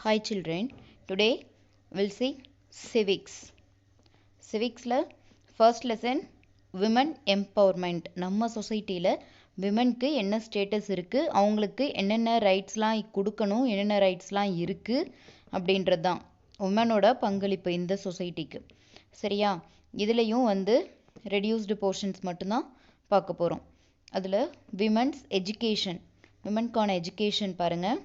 Hi children, today we'll see civics. Civicsல first lesson women empowerment. நம்ம சொசைட்டியில் விமனுக்கு என்ன status இருக்குது, அவங்களுக்கு என்னென்ன ரைட்ஸ்லாம் கொடுக்கணும், என்னென்ன ரைட்ஸ்லாம் இருக்குது அப்படின்றது தான் உமனோட பங்களிப்பு இந்த சொசைட்டிக்கு. சரியா? இதுலேயும் ரெடியூஸ்டு போர்ஷன்ஸ் மட்டும்தான் பார்க்க போகிறோம். அதில் விமன்ஸ் எஜுகேஷன், விமனுக்கான எஜுகேஷன் பாருங்கள்.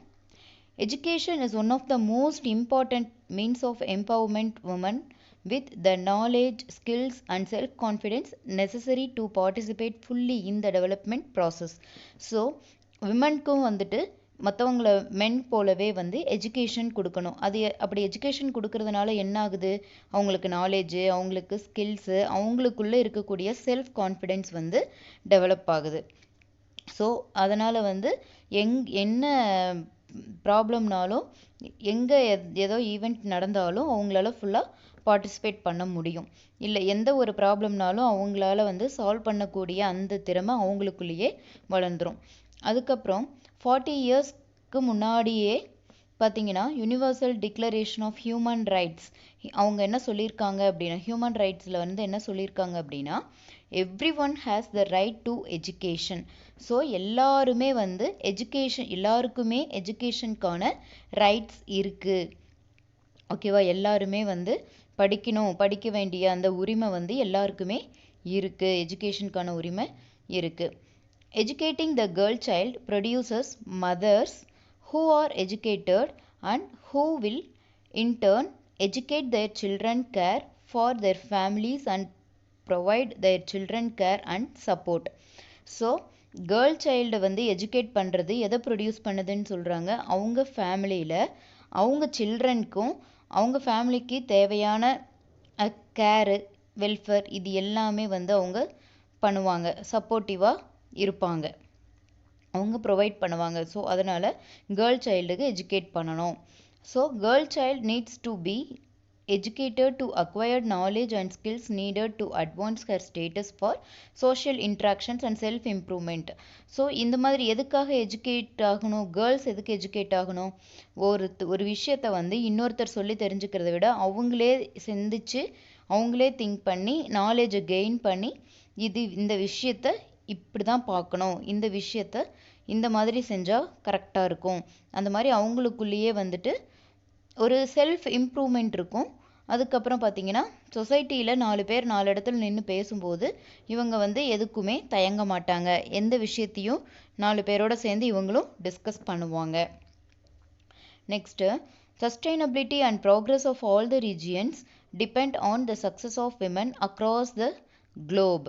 Education is one of the most important means of empowerment women with the knowledge, skills and self-confidence necessary to participate fully in the development process. So, womenக்கும் மற்றவங்கள மென் போலவே education கொடுக்கணும். அது அப்படி எஜுகேஷன் கொடுக்கறதுனால என்ன ஆகுது, அவங்களுக்கு நாலேஜு, அவங்களுக்கு ஸ்கில்ஸு, அவங்களுக்குள்ளே இருக்கக்கூடிய செல்ஃப் கான்ஃபிடென்ஸ் டெவலப் ஆகுது. ஸோ அதனால் என்ன ப்ராப்ளம்னாலும், எங்கே ஏதோ ஈவெண்ட் நடந்தாலும் அவங்களால ஃபுல்லாக பார்ட்டிசிபேட் பண்ண முடியும். இல்லை எந்த ஒரு ப்ராப்ளம்னாலும் அவங்களால சால்வ் பண்ணக்கூடிய அந்த திறமை அவங்களுக்குள்ளேயே வளர்ந்துடும். அதுக்கப்புறம் 40 இயர்ஸ்க்கு முன்னாடியே பார்த்தீங்கன்னா universal declaration of human rights அவங்க என்ன சொல்லியிருக்காங்க அப்படின்னா, ஹியூமன் ரைட்ஸில் என்ன சொல்லியிருக்காங்க அப்படின்னா, every one has the right to education. So எல்லாருமே எஜுகேஷன், எல்லாருக்குமே எஜுகேஷனுக்கான ரைட்ஸ் இருக்குது. ஓகேவா? எல்லாருமே படிக்கணும், படிக்க வேண்டிய அந்த உரிமை எல்லாருக்குமே இருக்குது, எஜுகேஷனுக்கான உரிமை இருக்குது. Educating the girl child produces mothers who are educated and who will in turn educate their children, care for their families and provide their children care and support. So girl child educate பண்ணுறது எதை produce பண்ணுதுன்னு சொல்கிறாங்க, அவங்க ஃபேமிலியில் அவங்க சில்ட்ரனுக்கும் அவங்க ஃபேமிலிக்கு தேவையான கேரு, வெல்ஃபேர் இது எல்லாமே அவங்க பண்ணுவாங்க, சப்போர்ட்டிவாக இருப்பாங்க, அவங்க ப்ரொவைட் பண்ணுவாங்க. ஸோ அதனால் கேர்ள் சைல்டுக்கு எஜுகேட் பண்ணணும். So girl child needs to be educated to acquire knowledge and skills needed to advance her status for social interactions and self improvement. So இந்த மாதிரி எதுக்காக எஜுகேட் ஆகணும், கேர்ள்ஸ் எதுக்கு எஜுகேட் ஆகணும், ஒரு விஷயத்தை இன்னொருத்தர் சொல்லி தெரிஞ்சுக்கிறத விட அவங்களே சிந்திச்சு அவங்களே திங்க் பண்ணி நாலேஜை கெயின் பண்ணி இந்த விஷயத்தை இப்படி தான் பார்க்கணும், இந்த விஷயத்த இந்த மாதிரி செஞ்சால் கரெக்டாக இருக்கும், அந்த மாதிரி அவங்களுக்குள்ளேயே ஒரு செல்ஃப் இம்ப்ரூவ்மெண்ட் இருக்கும். அதுக்கப்புறம் பார்த்தீங்கன்னா சொசைட்டியில் 4 பேர் 4 இடத்துல நின்று பேசும்போது இவங்க எதுக்குமே தயங்க மாட்டாங்க, எந்த விஷயத்தையும் 4 பேரோட சேர்ந்து இவங்களும் டிஸ்கஸ் பண்ணுவாங்க. Next, sustainability and progress of all the regions depend on the success of women across the globe.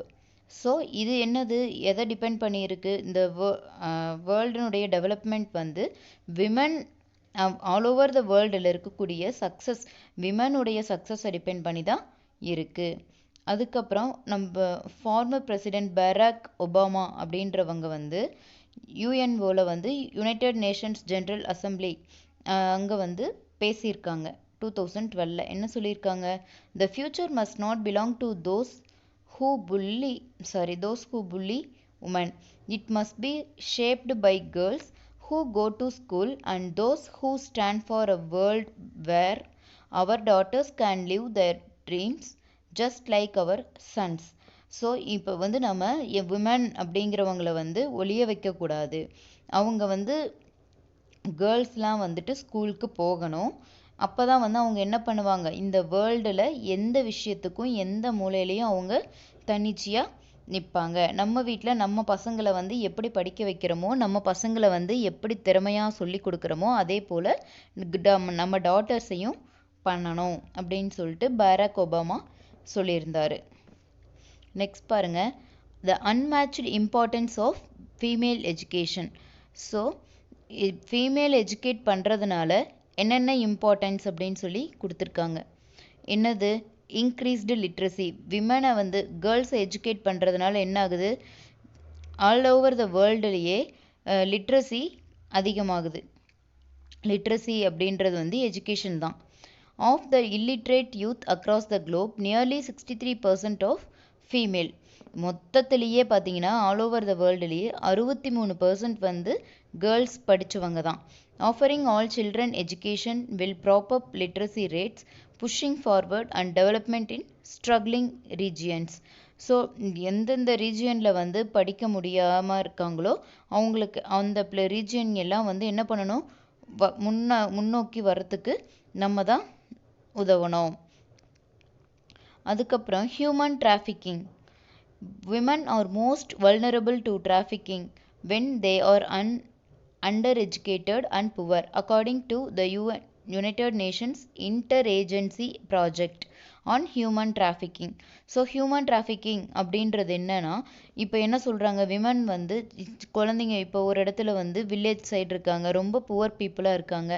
So இது என்னது, எதை டிபெண்ட் பண்ணியிருக்கு, இந்த வேர்ல்டுனுடைய development women all over the வேர்ல்டில் இருக்கக்கூடிய சக்ஸஸ், விமனுடைய சக்ஸஸை டிபெண்ட் பண்ணி தான் இருக்குது. அதுக்கப்புறம் நம்ம ஃபார்மர் பிரசிடெண்ட் பராக் ஒபாமா அப்படின்றவங்க யூஎன்ஓவில் யுனைடெட் நேஷன்ஸ் ஜென்ரல் அசம்பிளி அங்கே பேசியிருக்காங்க 2012. என்ன சொல்லியிருக்காங்க, the future must not belong to those who bully women. It must be shaped by girls who go to school and those who stand for a world where our daughters can live their dreams just like our sons. So இப்போ நம்ம women அப்படிங்கிறவங்கள ஒளிய வைக்கக்கூடாது, அவங்க கேர்ள்ஸ்லாம் ஸ்கூலுக்கு போகணும். அப்போ தான் அவங்க என்ன பண்ணுவாங்க, இந்த வேர்ல்டில் எந்த விஷயத்துக்கும் எந்த மூலையிலையும் அவங்க தன்னிச்சையாக நிற்பாங்க. நம்ம வீட்டில் நம்ம பசங்களை எப்படி படிக்க வைக்கிறோமோ, நம்ம பசங்களை எப்படி திறமையாக சொல்லி கொடுக்குறோமோ, அதே போல் நம்ம டாட்டர்ஸையும் பண்ணணும் அப்படின்னு சொல்லிட்டு பராக் ஒபாமா சொல்லியிருந்தார். நெக்ஸ்ட் பாருங்கள், the unmatched importance of female education. So female educate பண்ணுறதுனால என்னென்ன இம்பார்ட்டன்ஸ் அப்படின்னு சொல்லி கொடுத்துருக்காங்க. என்னது, இன்க்ரீஸ்டு லிட்ரஸி. விமனை கேர்ள்ஸை எஜுகேட் பண்ணுறதுனால என்ன ஆகுது, ஆல் ஓவர் த வேர்ல்டுலேயே லிட்ரஸி அதிகமாகுது. லிட்ரஸி அப்படின்றது எஜுகேஷன் தான். Of the illiterate youth across the globe nearly 63% of female. மொத்தத்திலேயே பார்த்தீங்கன்னா ஆல் ஓவர் த வேர்ல்டுலேயே 63% கேர்ள்ஸ் படித்தவங்க தான். Offering all children education will prop up literacy rates, pushing forward and development in struggling regions. So எந்தெந்த ரீஜியனில் வந்து படிக்க முடியாமல் இருக்காங்களோ அவங்களுக்கு அந்த ரீஜியன் எல்லாம் வந்து என்ன பண்ணணும், முன்னோக்கி வர்றதுக்கு நம்ம தான் உதவணும். அதுக்கப்புறம் human trafficking. Women are most vulnerable to trafficking when they are undereducated and poor, according to the United Nations Interagency Project on Human Trafficking. So human trafficking அப்படின்றது என்னன்னா, இப்போ என்ன சொல்கிறாங்க, விமன் வந்து குழந்தைங்க இப்போ ஒரு இடத்துல வந்து வில்லேஜ் சைடு இருக்காங்க, ரொம்ப புவர் பீப்புளாக இருக்காங்க,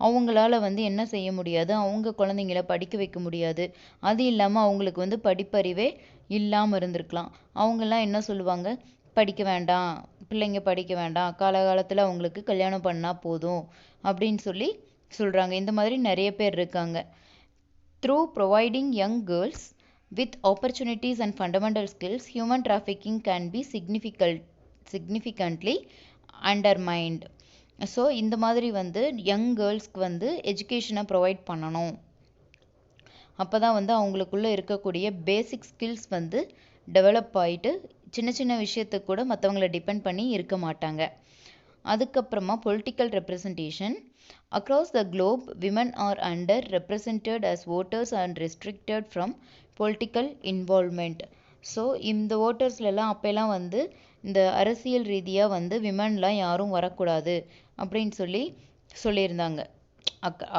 அவங்களால வந்து என்ன செய்ய முடியாது, அவங்க குழந்தைங்கள படிக்க வைக்க முடியாது. அது இல்லாமல் அவங்களுக்கு வந்து படிப்பறிவே இல்லாமல் இருந்திருக்கலாம். அவங்கெல்லாம் என்ன சொல்லுவாங்க, படிக்க வேண்டாம், பிள்ளைங்க படிக்க வேண்டாம், காலகாலத்தில் அவங்களுக்கு கல்யாணம் பண்ணால் போதும் அப்படின்னு சொல்லி சொல்கிறாங்க. இந்த மாதிரி நிறைய பேர் இருக்காங்க. Through providing young girls with opportunities and fundamental skills, human trafficking can be significantly undermined. So இந்த மாதிரி வந்து யங் கேர்ள்ஸ்க்கு வந்து எஜுகேஷனை ப்ரொவைட் பண்ணணும். அப்போ தான் வந்து அவங்களுக்குள்ளே இருக்கக்கூடிய பேசிக் ஸ்கில்ஸ் வந்து டெவலப் ஆகிட்டு சின்ன சின்ன விஷயத்துக்கு கூட மற்றவங்கள டிபெண்ட் பண்ணி இருக்க மாட்டாங்க. அதுக்கப்புறமா political representation. Across the globe, women are underrepresented as voters and restricted from political involvement. So இந்த ஓட்டர்ஸ்லாம் அப்போல்லாம் வந்து இந்த அரசியல் ரீதியாக வந்து விமன்லாம் யாரும் வரக்கூடாது அப்படின்னு சொல்லியிருந்தாங்க.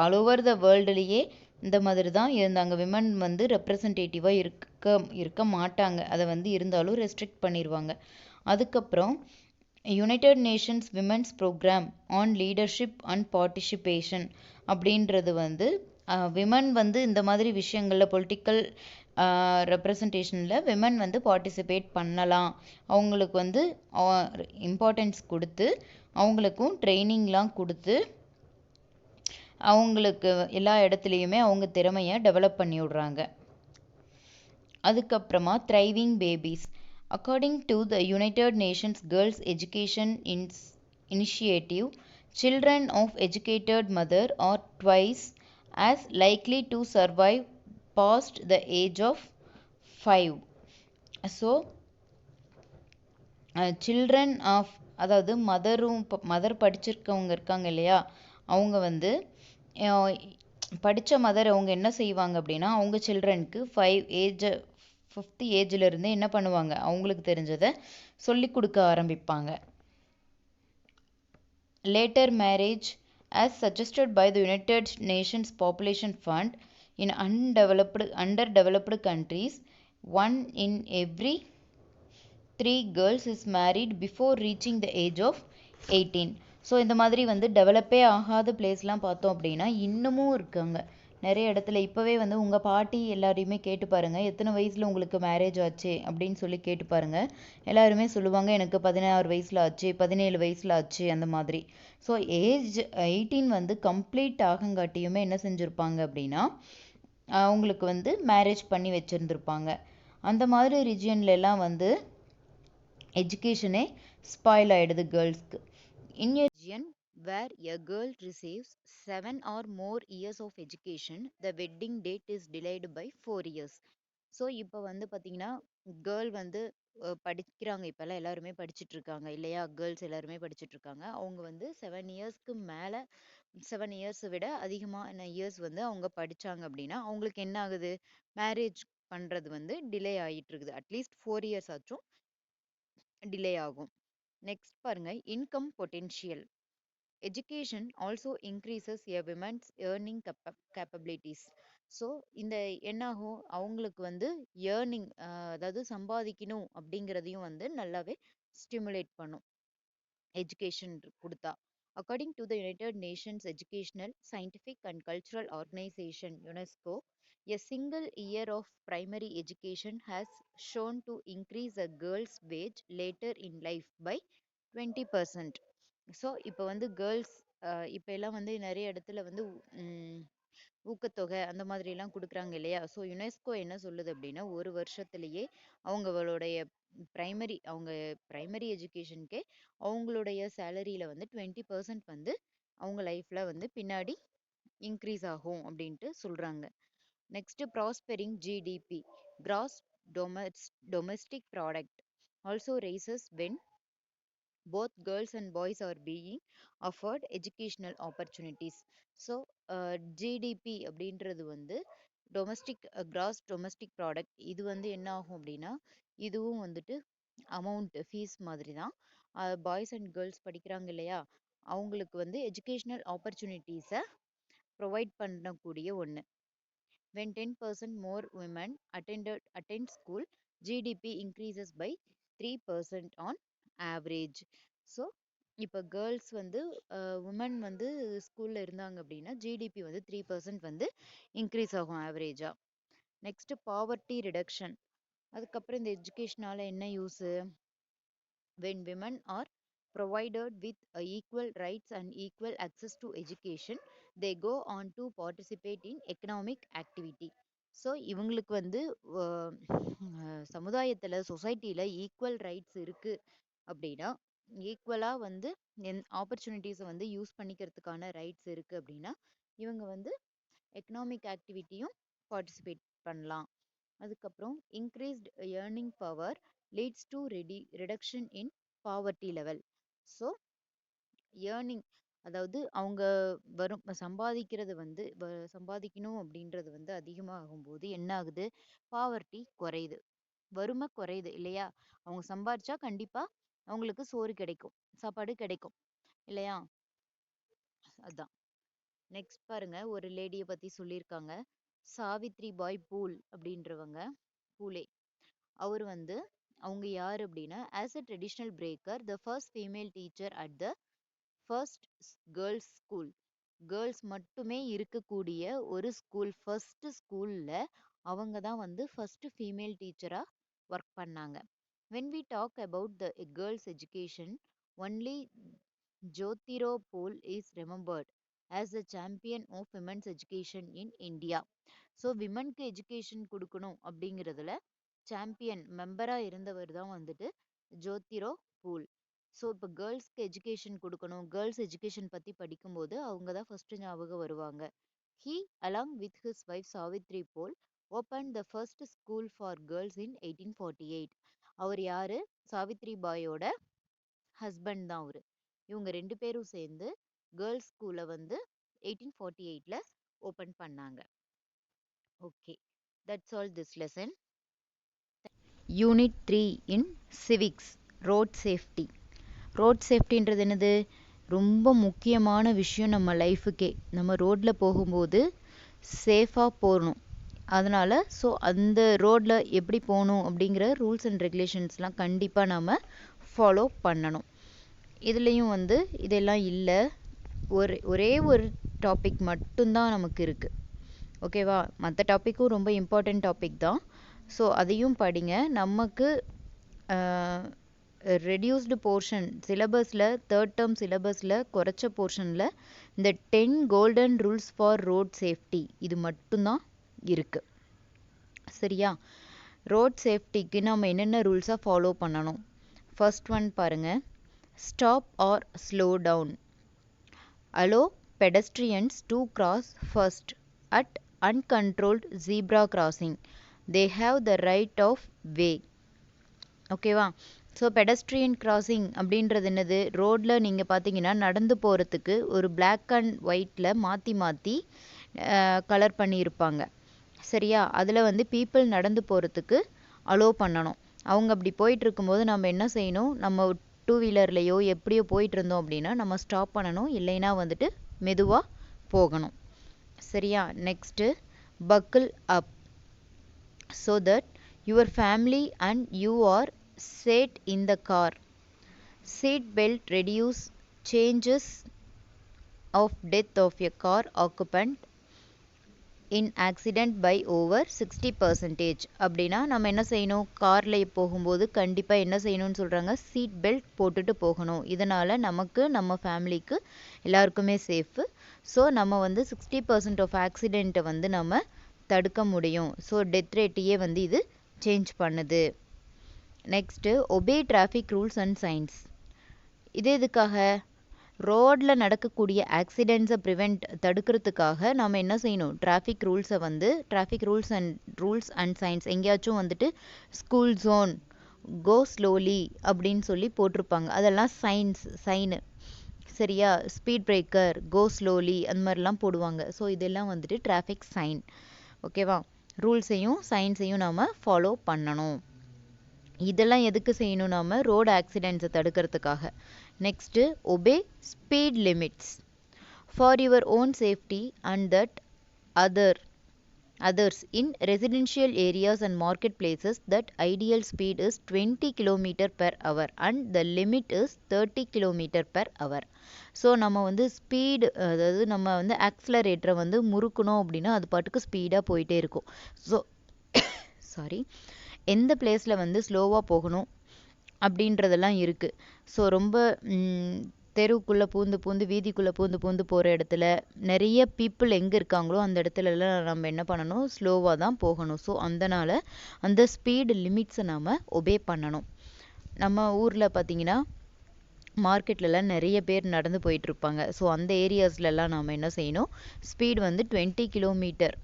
ஆல் ஓவர் த வேர்ல்டுலேயே இந்த மாதிரி தான் இருந்தாங்க. விமன் வந்து ரெப்ரசன்டேட்டிவாக இருக்க மாட்டாங்க. அதை வந்து இருந்தாலும் ரெஸ்ட்ரிக்ட் பண்ணிடுவாங்க. அதுக்கப்புறம் united nations women's program on leadership and participation அப்படின்றது வந்து விமன் வந்து இந்த மாதிரி விஷயங்களில் பொலிட்டிக்கல் ரெப்ரசன்டேஷனில் விமன் வந்து பார்ட்டிசிபேட் பண்ணலாம், அவங்களுக்கு வந்து இம்பார்ட்டன்ஸ் கொடுத்து அவங்களுக்கும் ட்ரைனிங்லாம் கொடுத்து அவங்களுக்கு எல்லா இடத்துலையுமே அவங்க திறமையை டெவலப் பண்ணி விடுறாங்க. அதுக்கப்புறமா thriving babies. According to the United Nations Girls Education Initiative, children of educated mother are twice as likely to survive past the age of 5. So, children of அதாவது மதர் படிச்சிருக்கவங்க இருக்காங்க இல்லையா, அவங்க வந்து படித்த மதர் அவங்க என்ன செய்வாங்க அப்படின்னா, அவங்க சில்ட்ரனுக்கு 5th ஏஜ்லேருந்து என்ன பண்ணுவாங்க, அவங்களுக்கு தெரிஞ்சதை சொல்லி கொடுக்க ஆரம்பிப்பாங்க. Later marriage as suggested by the United Nations Population Fund in underdeveloped countries, 1 in every 3 girls is married before reaching the age of 18. So இந்த மாதிரி வந்து டெவலப்பே ஆகாத பிளேஸ்லாம் பார்த்தோம் அப்படின்னா இன்னமும் இருக்காங்க நிறைய இடத்துல. இப்போவே வந்து உங்கள் பாட்டி எல்லாரையுமே கேட்டு பாருங்கள், எத்தனை வயசில் உங்களுக்கு மேரேஜ் ஆச்சு அப்படின்னு சொல்லி கேட்டு பாருங்கள். எல்லாருமே சொல்லுவாங்க, எனக்கு 16 வயசில் ஆச்சு, 17 வயசில் ஆச்சு அந்த மாதிரி. ஸோ ஏஜ் 18 வந்து கம்ப்ளீட் ஆகங்காட்டியுமே என்ன செஞ்சுருப்பாங்க அப்படின்னா அவங்களுக்கு வந்து மேரேஜ் பண்ணி வச்சுருந்துருப்பாங்க. அந்த மாதிரி ரீஜியன்லலாம் வந்து எஜுகேஷனே ஸ்பாயில் ஆகிடுது கேர்ள்ஸ்க்கு. In a region where a girl receives 7 or more years of education, the wedding date is delayed by 4 years. So இப்போ வந்து பார்த்தீங்கன்னா கேர்ள் வந்து படிக்கிறாங்க, இப்போல்லாம் எல்லாருமே படிச்சுட்டு இருக்காங்க இல்லையா, கேர்ள்ஸ் எல்லாருமே படிச்சுட்டு இருக்காங்க. அவங்க வந்து 7 இயர்ஸ்க்கு மேலே 7 இயர்ஸை விட அதிகமான இயர்ஸ் வந்து அவங்க படித்தாங்க அப்படின்னா அவங்களுக்கு என்ன ஆகுது, மேரேஜ் பண்ணுறது வந்து டிலே ஆகிட்டு இருக்குது. அட்லீஸ்ட் 4 இயர்ஸ் ஆச்சும் டிலே ஆகும். நெக்ஸ்ட் பாருங்க, income potential. Education also increases a women's earning capabilities. So இந்த என்னாகும், அவங்களுக்கு வந்து ஏர்னிங் அதாவது சம்பாதிக்கணும் அப்படிங்கிறதையும் வந்து நல்லாவே ஸ்டிமுலேட் பண்ணும் எஜுகேஷன் கொடுத்தா. According to the United Nations Educational, Scientific and Cultural Organization UNESCO, a single year of primary education has shown to increase a girl's wage later in life by 20%. So இப்போ வந்து girls இப்போ எல்லாம் வந்து நிறைய இடத்துல வந்து ஊக்கத்தொகை அந்த மாதிரிலாம் கொடுக்குறாங்க இல்லையா. ஸோ யுனெஸ்கோ என்ன சொல்லுது அப்படின்னா, ஒரு வருஷத்துலேயே அவங்களுடைய பிரைமரி எஜுகேஷனுக்கே அவங்களுடைய சேலரியில் வந்து 20% வந்து அவங்க லைஃப்ல வந்து பின்னாடி இன்க்ரீஸ் ஆகும் அப்படின்ட்டு சொல்றாங்க. Next prospering GDP gross domestic product also rises when both girls and boys are being offered educational opportunities. So GDP அப்படின்றது வந்து டொமஸ்டிக் கிராஸ் டொமஸ்டிக் ப்ராடக்ட். இது வந்து என்ன ஆகும் அப்படின்னா இதுவும் வந்துட்டு அமௌண்ட் ஃபீஸ் மாதிரி தான். பாய்ஸ் அண்ட் கேர்ள்ஸ் படிக்கிறாங்க இல்லையா, அவங்களுக்கு வந்து எஜுகேஷ்னல் ஆப்பர்ச்சுனிட்டிஸை ப்ரொவைட் பண்ணக்கூடிய ஒன்று. when 10% more women attend school, GDP increases by 3% on average. So இப்போ கேர்ள்ஸ் வந்து உமன் வந்து ஸ்கூலில் இருந்தாங்க அப்படின்னா ஜிடிபி வந்து 3% வந்து இன்க்ரீஸ் ஆகும் ஆவரேஜாக. Next poverty reduction. அதுக்கப்புறம் இந்த எஜுகேஷனால என்ன use? when women are provided with equal rights and equal access to education, they go on to participate in economic activity. So இவங்களுக்கு வந்து சமுதாயத்தில் சொசைட்டியில் ஈக்குவல் ரைட்ஸ் இருக்குது அப்படின்னா, ஈக்குவலாக வந்து ஆப்பர்ச்சுனிட்டிஸை வந்து யூஸ் பண்ணிக்கிறதுக்கான ரைட்ஸ் இருக்குது அப்படின்னா இவங்க வந்து எக்கனாமிக் ஆக்டிவிட்டியும் பார்ட்டிசிபேட் பண்ணலாம். அதுக்கப்புறம் increased earning power leads to reduction in poverty level. So earning அதாவது அவங்க சம்பாதிக்கிறது வந்து சம்பாதிக்கணும் அப்படின்றது வந்து அதிகமாகும்போது என்ன ஆகுது? பாவர்ட்டி குறையுது, வறுமை குறையுது இல்லையா? அவங்க சம்பாதிச்சா கண்டிப்பா அவங்களுக்கு சோறு கிடைக்கும், சாப்பாடு கிடைக்கும் இல்லையா? அதான். நெக்ஸ்ட் பாருங்க, ஒரு லேடியை பத்தி சொல்லியிருக்காங்க. சாவித்ரி பாய் பூல் அப்படின்றவங்க, பூலே. அவர் வந்து அவங்க யார் அப்படின்னா as a traditional breaker the first female teacher at the first girls school. Girls மட்டுமே இருக்கக்கூடிய ஒரு ஸ்கூல், ஃபர்ஸ்ட் ஸ்கூலில் அவங்க தான் வந்து ஃபர்ஸ்ட் ஃபீமேல் டீச்சராக ஒர்க் பண்ணாங்க. when we talk about the girls education, only Jyotirao Phule is remembered as the champion of women's education in India. So விமனுக்கு எஜுகேஷன் கொடுக்கணும் அப்படிங்கிறதுல சாம்பியன் மெம்பராக இருந்தவர் தான் வந்துட்டு ஜோதிரோ பூல். ஸோ இப்போ கேர்ள்ஸ்க்கு எஜுகேஷன் கொடுக்கணும், கேர்ள்ஸ் எஜுகேஷன் பற்றி படிக்கும்போது அவங்க தான் ஃபர்ஸ்ட் ஞாபகம் வருவாங்க. He, along with his wife Savitri Pol, opened the first school for girls in 1848. அவர் யாரு? சாவித்ரி பாயோட ஹஸ்பண்ட் தான் அவரு. இவங்க ரெண்டு பேரும் சேர்ந்து கேர்ள்ஸ் ஸ்கூலை வந்து 1848ல ஓப்பன் பண்ணாங்க. Okay, that's all this lesson. Unit 3 in civics, road safety. Road சேஃப்டின்றது என்னது? ரொம்ப முக்கியமான விஷயம் நம்ம லைஃபுக்கே. நம்ம ரோட்டில் போகும்போது சேஃபாக போகணும். அதனால் ஸோ அந்த ரோட்டில் எப்படி போகணும் அப்படிங்கிற ரூல்ஸ் அண்ட் ரெகுலேஷன்ஸ்லாம் கண்டிப்பாக நாம் ஃபாலோ பண்ணணும். இதுலேயும் வந்து இதெல்லாம் இல்லை, ஒரே ஒரு டாபிக் மட்டும்தான் நமக்கு இருக்குது. ஓகேவா? மற்ற டாப்பிக்கும் ரொம்ப இம்பார்ட்டண்ட் டாபிக் தான். ஸோ அதையும் படிங்க. நமக்கு ரெடியூஸ்டு போர்ஷன் சிலபஸில், தேர்ட் டேர்ம் சிலபஸில் குறைச்ச போர்ஷனில் இந்த 10 golden rules for road safety இது மட்டும்தான் இருக்குது. சரியா? ரோட் சேஃப்டிக்கு நம்ம என்னென்ன ரூல்ஸாக ஃபாலோ பண்ணணும்? ஃபர்ஸ்ட் ஒன் பாருங்கள், stop or slow down. Allow pedestrians to cross first at uncontrolled zebra crossing. They have the right of way. ஓகேவா? ஸோ பெடஸ்ட்ரியன் கிராசிங் அப்படின்றது என்னது? ரோட்டில் நீங்கள் பார்த்தீங்கன்னா நடந்து போகிறதுக்கு ஒரு பிளாக் அண்ட் ஒயிட்டில் மாற்றி மாற்றி கலர் பண்ணியிருப்பாங்க. சரியா? அதில் வந்து பீப்புள் நடந்து போகிறதுக்கு அலோவ் பண்ணணும். அவங்க அப்படி போயிட்டு இருக்கும்போது நம்ம என்ன செய்யணும்? நம்ம 2 வீலர்லையோ எப்படியோ போயிட்டு இருந்தோம் அப்படின்னா நம்ம ஸ்டாப் பண்ணணும், இல்லைன்னா வந்துட்டு மெதுவாக போகணும். சரியா? Next buckle up so that your family and you are sat in the car. Seat belt reduce changes of death of a car occupant in accident by over 60%. அப்படின்னா நம்ம என்ன செய்யணும்? காரில் போகும்போது கண்டிப்பாக என்ன செய்யணும்னு சொல்கிறாங்க? சீட் பெல்ட் போட்டுட்டு போகணும். இதனால் நமக்கு, நம்ம ஃபேமிலிக்கு எல்லாருக்குமே சேஃபு. ஸோ நம்ம வந்து 60% ஆஃப் ஆக்சிடெண்ட்டை வந்து நம்ம தடுக்க முடியும். ஸோ டெத் ரேட்டையே வந்து இது சேஞ்ச் பண்ணுது. Next obey traffic rules and science. இது எதுக்காக? ரோடில் நடக்கக்கூடிய ஆக்சிடெண்ட்ஸை தடுக்கிறதுக்காக நம்ம என்ன செய்யணும், டிராஃபிக் ரூல்ஸ் அண்ட் சைன்ஸ் எங்கேயாச்சும் வந்துட்டு ஸ்கூல் ஜோன், கோ ஸ்லோலி அப்படின்னு சொல்லி போட்டிருப்பாங்க. அதெல்லாம் சைனு சரியா. ஸ்பீட் பிரேக்கர், கோ ஸ்லோலி அந்த மாதிரிலாம் போடுவாங்க. ஸோ இதெல்லாம் வந்துட்டு டிராஃபிக் சைன். ஓகேவா. ரூல்ஸையும் சைன்ஸையும் நாம் ஃபாலோ பண்ணணும். இதெல்லாம் எதுக்கு செய்யணும், நாம் ரோடு ஆக்சிடெண்ட்ஸை தடுக்கிறதுக்காக. Next obey speed limits for your own safety and that others in residential areas and marketplaces. That ideal speed is 20 km per hour and the limit is 30 km per hour. So நம்ம வந்து speed, அதாவது நம்ம வந்து ஆக்சிலரேட்டரை வந்து முறுக்கணும் அப்படின்னா அது பாட்டுக்கு ஸ்பீடாக போயிட்டே இருக்கும். ஸோ எந்த பிளேஸில் வந்து ஸ்லோவாக போகணும் அப்படின்றதெல்லாம் இருக்குது. ஸோ ரொம்ப தெருவுக்குள்ளே பூந்து வீதிக்குள்ளே பூந்து போகிற இடத்துல நிறைய பீப்புள் எங்கே இருக்காங்களோ அந்த இடத்துலலாம் நம்ம என்ன பண்ணணும், ஸ்லோவாக தான் போகணும். ஸோ அந்த ஸ்பீடு லிமிட்ஸை நாம் ஒபே பண்ணணும். நம்ம ஊரில் பார்த்திங்கன்னா மார்க்கெட்லலாம் நிறைய பேர் நடந்து போயிட்டுருப்பாங்க. ஸோ அந்த ஏரியாஸ்லலாம் நாம் என்ன செய்யணும், ஸ்பீடு வந்து 20 கிலோமீட்டர்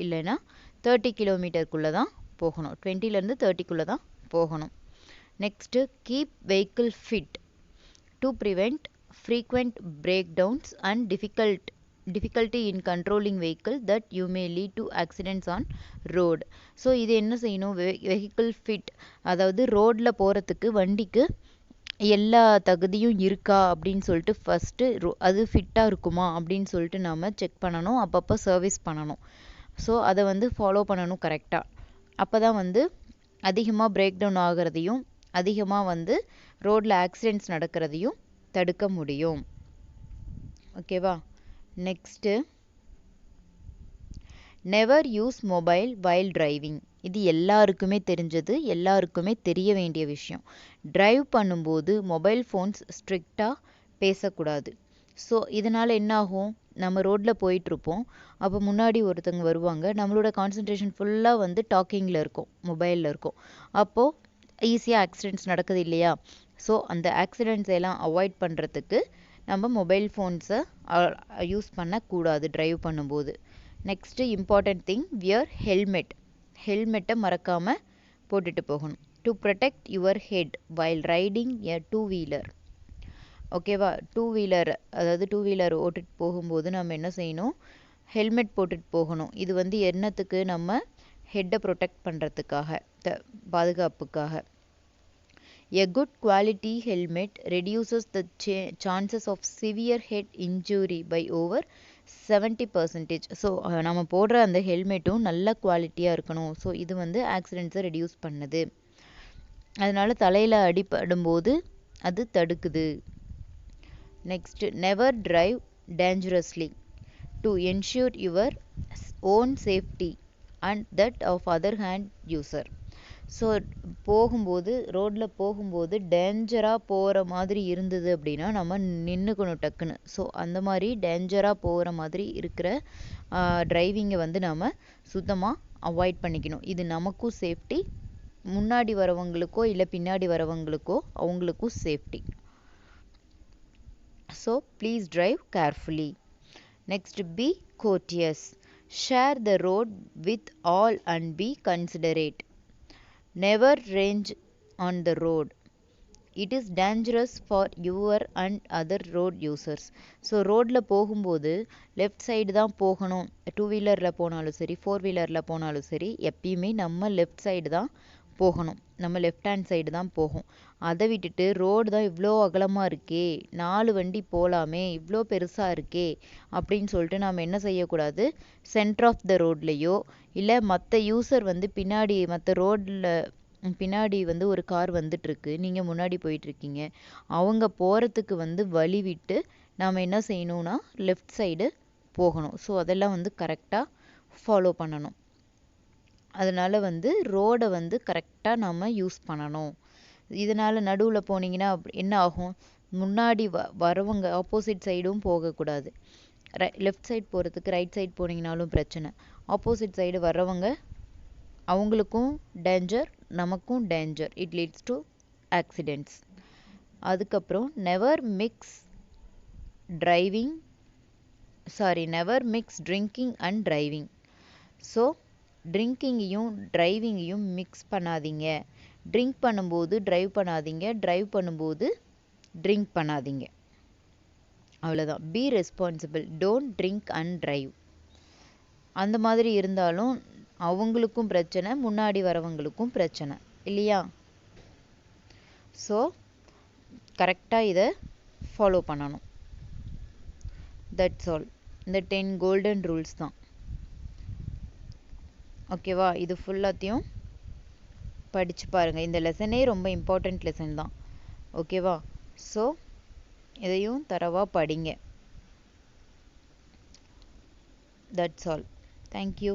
இல்லைன்னா 30 கிலோமீட்டருக்குள்ளே தான் போகணும். 20லேருந்து 30க்குள்ளே தான் போகணும். Next keep vehicle fit to prevent frequent breakdowns and difficulty in controlling vehicle that you may lead to accidents on road. So இது என்ன செய்யணும், வெஹிக்கிள் ஃபிட், அதாவது ரோடில் போகிறதுக்கு வண்டிக்கு எல்லா தகுதியும் இருக்கா அப்படின்னு சொல்லிட்டு ஃபஸ்ட்டு அது ஃபிட்டாக இருக்குமா அப்படின்னு சொல்லிட்டு நாம் செக் பண்ணணும். அப்பப்போ சர்வீஸ் பண்ணணும். ஸோ அதை வந்து ஃபாலோ பண்ணணும் கரெக்டாக. அப்போ தான் வந்து அதிகமாக பிரேக் டவுன் ஆகிறதையும் அதிகமாக வந்து ரோடில் ஆக்சிடெண்ட்ஸ் நடக்கிறதையும் தடுக்க முடியும். ஓகேவா. Next never use mobile while driving. இது எல்லாருக்குமே தெரிஞ்சது, எல்லாருக்குமே தெரிய வேண்டிய விஷயம். டிரைவ் பண்ணும்போது மொபைல் ஃபோன்ஸ் ஸ்ட்ரிக்டாக பேசக்கூடாது. ஸோ இதனால் என்ன ஆகும், நம்ம ரோட்டில் போயிட்டுருப்போம், அப்போ முன்னாடி ஒருத்தங்க வருவாங்க, நம்மளோட கான்சன்ட்ரேஷன் ஃபுல்லாக வந்து டாக்கிங்கில் இருக்கும், மொபைலில் இருக்கும். அப்போது ஈஸியாக ஆக்சிடெண்ட்ஸ் நடக்குது இல்லையா. ஸோ அந்த ஆக்சிடெண்ட்ஸ் எல்லாம் அவாய்ட் பண்ணுறதுக்கு நம்ம மொபைல் ஃபோன்ஸை யூஸ் பண்ணக்கூடாது டிரைவ் பண்ணும்போது. நெக்ஸ்ட்டு இம்பார்ட்டண்ட் திங், வியர் ஹெல்மெட்டை மறக்காமல் போட்டுட்டு போகணும். To protect your head while riding a two wheeler. ஓகேவா. 2-வீலர், அதாவது 2-வீலர் ஓட்டிட்டு போகும்போது நம்ம என்ன செய்யணும், ஹெல்மெட் போட்டுட்டு போகணும். இது வந்து என்னத்துக்கு, நம்ம ஹெட்டை ப்ரொடெக்ட் பண்ணுறதுக்காக, பாதுகாப்புக்காக. A good quality helmet reduces the chances of severe head injury by over 70%. So நம்ம போடுற அந்த ஹெல்மெட்டும் நல்ல குவாலிட்டியாக இருக்கணும். ஸோ இது வந்து ஆக்சிடெண்ட்ஸை ரெடியூஸ் பண்ணுது. அதனால் தலையில் அடிபடும்போது அது தடுக்குது. Next, never drive dangerously to ensure your own safety and that of other hand user. So ரோட்டில் போகும்போது டேஞ்சராக போகிற மாதிரி இருந்தது அப்படின்னா நம்ம நின்றுக்கணும் டக்குன்னு. ஸோ அந்த மாதிரி டேஞ்சராக போகிற மாதிரி இருக்கிற டிரைவிங்கை வந்து நாம் சுத்தமாக அவாய்ட் பண்ணிக்கணும். இது நமக்கும் சேஃப்டி, முன்னாடி வரவங்களுக்கோ இல்லை பின்னாடி வரவங்களுக்கோ அவங்களுக்கும் safety. So please drive carefully. Next, be courteous. Share the road with all and be considerate. Never range on the road. It is dangerous for your and other road users. So ரோட்டில் போகும்போது left side தான் போகணும். 2-வீலரில் போனாலும் சரி, 4-வீலரில் போனாலும் சரி, எப்பயுமே நம்ம லெஃப்ட் சைடு தான் போகணும். நம்ம லெஃப்ட் ஹேண்ட் சைடு தான் போகும். அதை விட்டுட்டு ரோடு தான் இவ்வளோ அகலமாக இருக்கே, 4 வண்டி போகலாமே, இவ்வளோ பெருசாக இருக்கே அப்படின்னு சொல்லிட்டு நாம் என்ன செய்யக்கூடாது, சென்டர் ஆஃப் த ரோட்லேயோ இல்லை மற்ற யூசர் வந்து பின்னாடி, மற்ற ரோடில் பின்னாடி வந்து ஒரு கார் வந்துட்டுருக்கு, நீங்கள் முன்னாடி போயிட்டுருக்கீங்க, அவங்க போகிறதுக்கு வந்து வழி விட்டு நாம் என்ன செய்யணும்னா லெஃப்ட் சைடு போகணும். ஸோ அதெல்லாம் வந்து கரெக்டாக ஃபாலோ பண்ணணும். அதனால் வந்து ரோடை வந்து கரெக்டாக நம்ம யூஸ் பண்ணணும். இதனால் நடுவில் போனீங்கன்னா என்ன ஆகும், முன்னாடி வரவங்க ஆப்போசிட் சைடும் போகக்கூடாது. லெஃப்ட் சைடு போகிறதுக்கு ரைட் சைடு போனீங்கனாலும் பிரச்சனை. ஆப்போசிட் சைடு வர்றவங்க அவங்களுக்கும் டேஞ்சர், நமக்கும் danger. It leads to accidents. அதுக்கப்புறம் never mix driving, sorry, never mix drinking and driving. ஸோ ட்ரிங்கிங்கையும் டிரைவிங்கையும் மிக்ஸ் பண்ணாதீங்க. ட்ரிங்க் பண்ணும்போது டிரைவ் பண்ணாதீங்க, டிரைவ் பண்ணும்போது ட்ரிங்க் பண்ணாதீங்க. அவ்வளோதான். Be responsible, don't drink and drive. அந்த மாதிரி இருந்தாலும் அவங்களுக்கும் பிரச்சனை, முன்னாடி வரவங்களுக்கும் பிரச்சனை இல்லையா? ஸோ கரெக்டாக இதை ஃபாலோ பண்ணணும். That's all. இந்த 10 கோல்டன் ரூல்ஸ் தான். ஓகேவா? இது ஃபுல்லாத்தையும் படித்து பாருங்கள். இந்த லெசனே ரொம்ப இம்பார்ட்டண்ட் லெசன் தான். ஓகேவா? ஸோ இதையும் தரவா படிங்க. That's all. தேங்க்யூ.